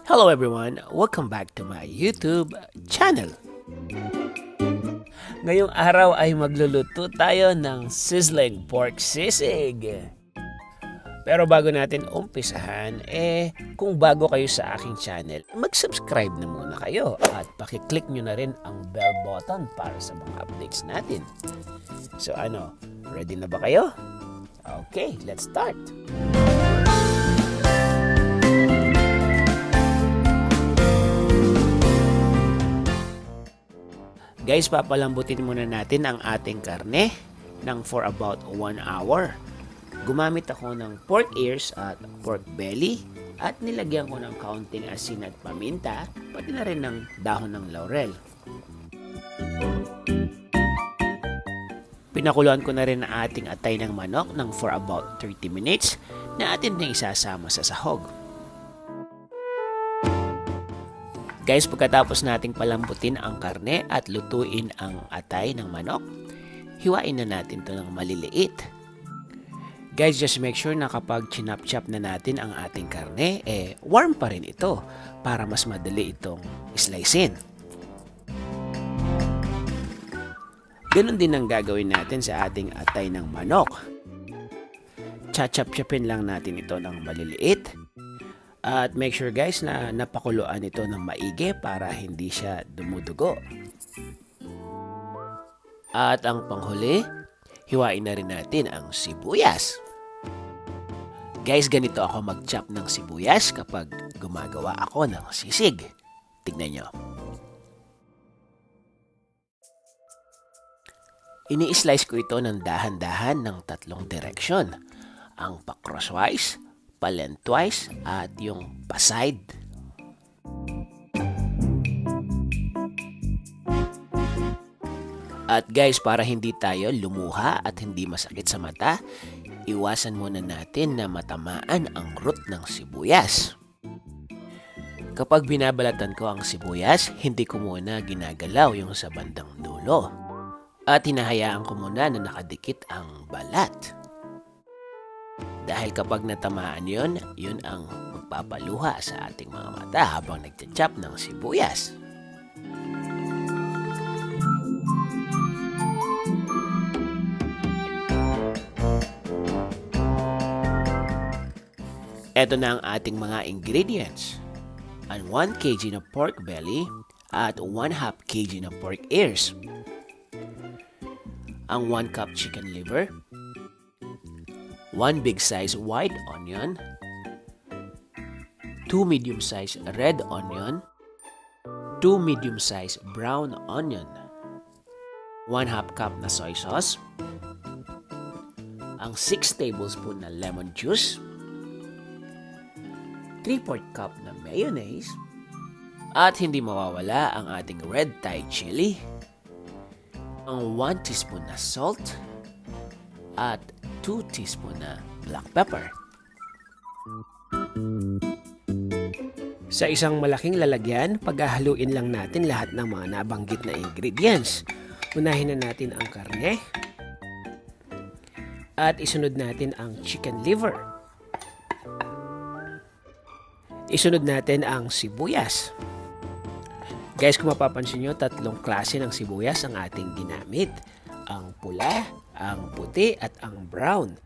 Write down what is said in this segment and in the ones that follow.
Hello everyone! Welcome back to my YouTube channel. Ngayong araw ay magluluto tayo ng Sizzling Pork Sisig. Pero bago natin umpisahan, kung bago kayo sa aking channel, mag-subscribe na muna kayo at pakiclick nyo na rin ang bell button para sa mga updates natin. So ready na ba kayo? Okay, let's start! Guys, papalambutin muna natin ang ating karne for about 1 hour. Gumamit ako ng pork ears at pork belly at nilagyan ko ng kaunting asin at paminta, pati na rin ng dahon ng laurel. Pinakuluan ko na rin ang ating atay ng manok for about 30 minutes na atin na isasama sa sahog. Guys, pagkatapos nating palambutin ang karne at lutuin ang atay ng manok, hiwain na natin ito ng maliliit. Guys, just make sure na kapag chinap-chop na natin ang ating karne, warm pa rin ito para mas madali itong slicein. Ganun din ang gagawin natin sa ating atay ng manok. Chachap-chapin lang natin ito ng maliliit. At make sure guys na napakuluan ito ng maigi para hindi siya dumudugo. At ang panghuli, hiwain na rin natin ang sibuyas. Guys, ganito ako mag-chop ng sibuyas kapag gumagawa ako ng sisig. Tignan nyo. Ini-slice ko ito ng dahan-dahan ng 3 direksyon. Ang pa-crosswise, pa-lengthwise at yung pa-side. At guys, para hindi tayo lumuha at hindi masakit sa mata, iwasan muna natin na matamaan ang root ng sibuyas. Kapag binabalatan ko ang sibuyas, hindi ko muna ginagalaw yung sa bandang dulo. At hinahayaan ko muna na nakadikit ang balat. Dahil kapag natamaan yun ang magpapaluha sa ating mga mata habang nagcha-chop ng sibuyas. Ito na ang ating mga ingredients. Ang 1 kg na pork belly at 1/2 kg na pork ears. Ang 1 cup chicken liver. 1 big size white onion, 2 medium size red onion, 2 medium size brown onion, 1/2 cup na soy sauce, ang 6 tablespoon na lemon juice, 3/4 cup na mayonnaise, at hindi mawawala ang ating red Thai chili, ang 1 teaspoon na salt, at 2 teaspoon na black pepper. Sa isang malaking lalagyan, paghahaluin lang natin lahat ng mga nabanggit na ingredients. Unahin na natin ang karne at isunod natin ang chicken liver. Isunod natin ang sibuyas. Guys, kung mapapansin nyo, 3 klase ng sibuyas ang ating ginamit. Ang pula, ang puti at ang brown.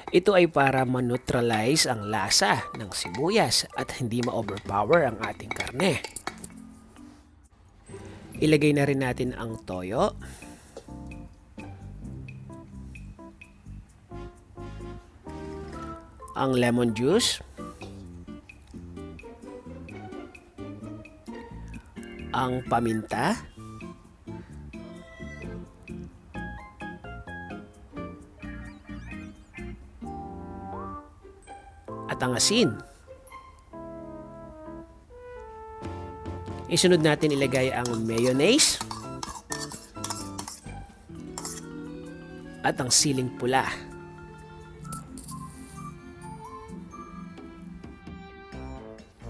Ito ay para ma-neutralize ang lasa ng sibuyas at hindi ma-overpower ang ating karne. Ilagay na rin natin ang toyo. Ang lemon juice. Ang paminta. At ang asin. Isunod natin ilagay ang mayonnaise at ang siling pula.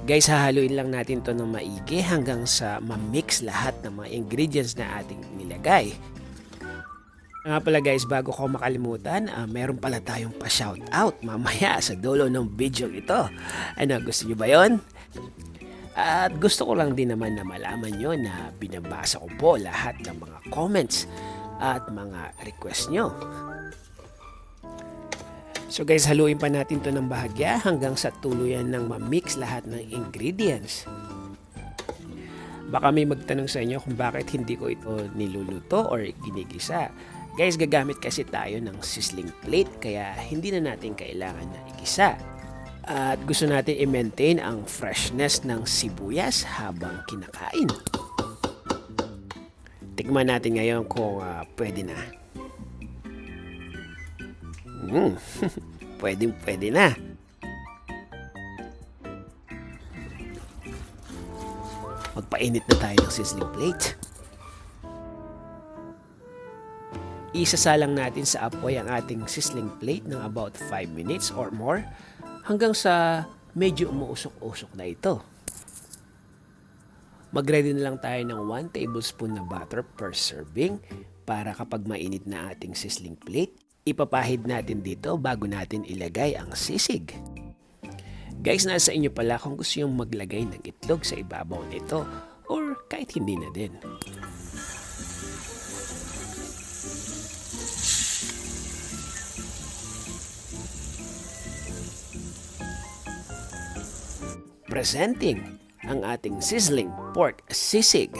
Guys, hahaluin lang natin to ng maigi hanggang sa ma-mix lahat ng mga ingredients na ating nilagay. Nga pala guys, bago ko makalimutan, meron pala tayong pa-shoutout mamaya sa dulo ng video ito. Ano, gusto nyo ba yun? At gusto ko lang din naman na malaman nyo na binabasa ko po lahat ng mga comments at mga request nyo. So guys, haluin pa natin to ng bahagya hanggang sa tuluyan ng ma-mix lahat ng ingredients. Baka may magtanong sa inyo kung bakit hindi ko ito niluluto or ginigisa. Guys, gagamit kasi tayo ng sizzling plate kaya hindi na natin kailangan na igisa. At gusto natin i-maintain ang freshness ng sibuyas habang kinakain. Tikman natin ngayon kung pwede na. Pwede na. Magpainit na tayo ng sizzling plate. Isasalang natin sa apoy ang ating sizzling plate ng about 5 minutes or more hanggang sa medyo umuusok-usok na ito. Mag-ready na lang tayo ng 1 tablespoon na butter per serving para kapag mainit na ating sizzling plate, ipapahid natin dito bago natin ilagay ang sisig. Guys, nasa inyo pala kung gusto yung maglagay ng itlog sa ibabaw nito or kahit hindi na din. Presenting ang ating sizzling pork sisig.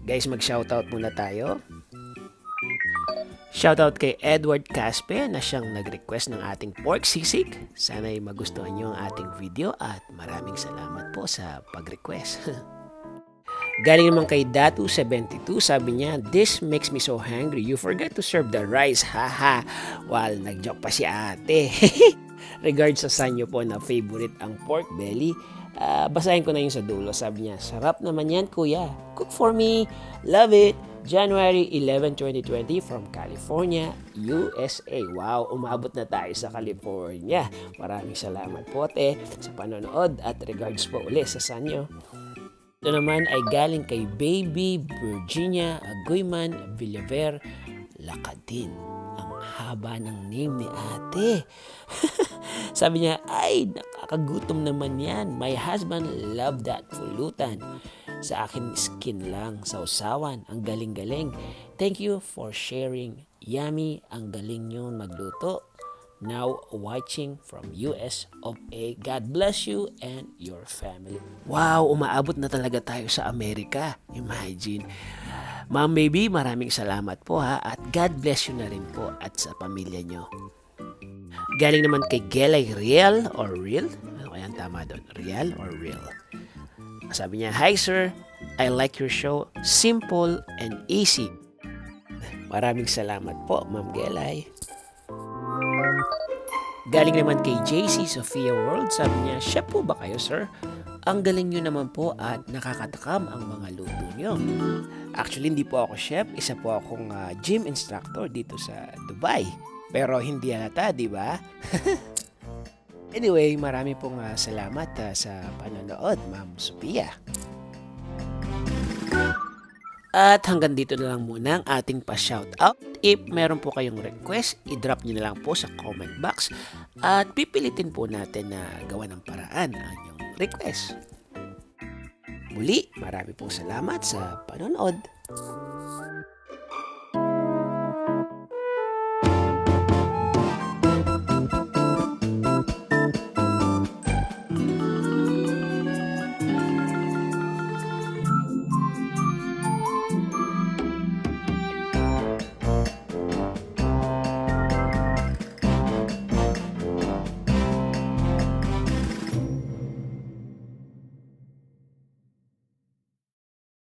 Guys, mag-shoutout muna tayo. Shoutout kay Edward Caspe na siyang nag-request ng ating pork sisig. Sana'y magustuhan nyo ang ating video at maraming salamat po sa pag-request. Galing naman kay Datu72, sabi niya, "This makes me so hungry. You forgot to serve the rice, haha." Well, nag-joke pa si ate. Regards sa sanyo po na favorite ang pork belly. Basahin ko na yung sa dulo. Sabi niya, "Sarap naman yan, kuya. Cook for me. Love it. January 11, 2020 from California, USA." Wow, umabot na tayo sa California. Maraming salamat po, te, sa panonood at regards po ulit sa sanyo. Ito naman ay galing kay Baby Virginia Agoyman Villaver Lacadin. Ang haba ng name ni ate. Sabi niya, "Ay, nakakagutom naman yan. My husband loved that pulutan. Sa akin, skin lang, sausawan. Ang galing-galing. Thank you for sharing. Yummy, ang galing nyo magluto. Now watching from US of A. God bless you and your family." Wow, umaabot na talaga tayo sa Amerika. Imagine. Ma'am Baby, maraming salamat po ha. At God bless you na rin po at sa pamilya nyo. Galing naman kay Gelay Real or Real? Ano kaya ang tama doon? Real or Real? Sabi niya, "Hi sir, I like your show. Simple and easy." Maraming salamat po, Ma'am Gelay. Galing naman kay JC Sophia World. Sabi niya, "Chef po ba kayo sir? Ang galing nyo naman po at nakakatakam ang mga luto nyo." Actually, hindi po ako chef. Isa po akong gym instructor dito sa Dubai. Pero hindi halata, di ba? Anyway, marami pong salamat sa panonood, Ma'am Sophia. At hanggang dito na lang muna ang ating pa-shoutout. If meron po kayong request, i-drop nyo na lang po sa comment box at pipilitin po natin na gawa ng paraan ang inyong request. Muli, marami pong salamat sa panonood.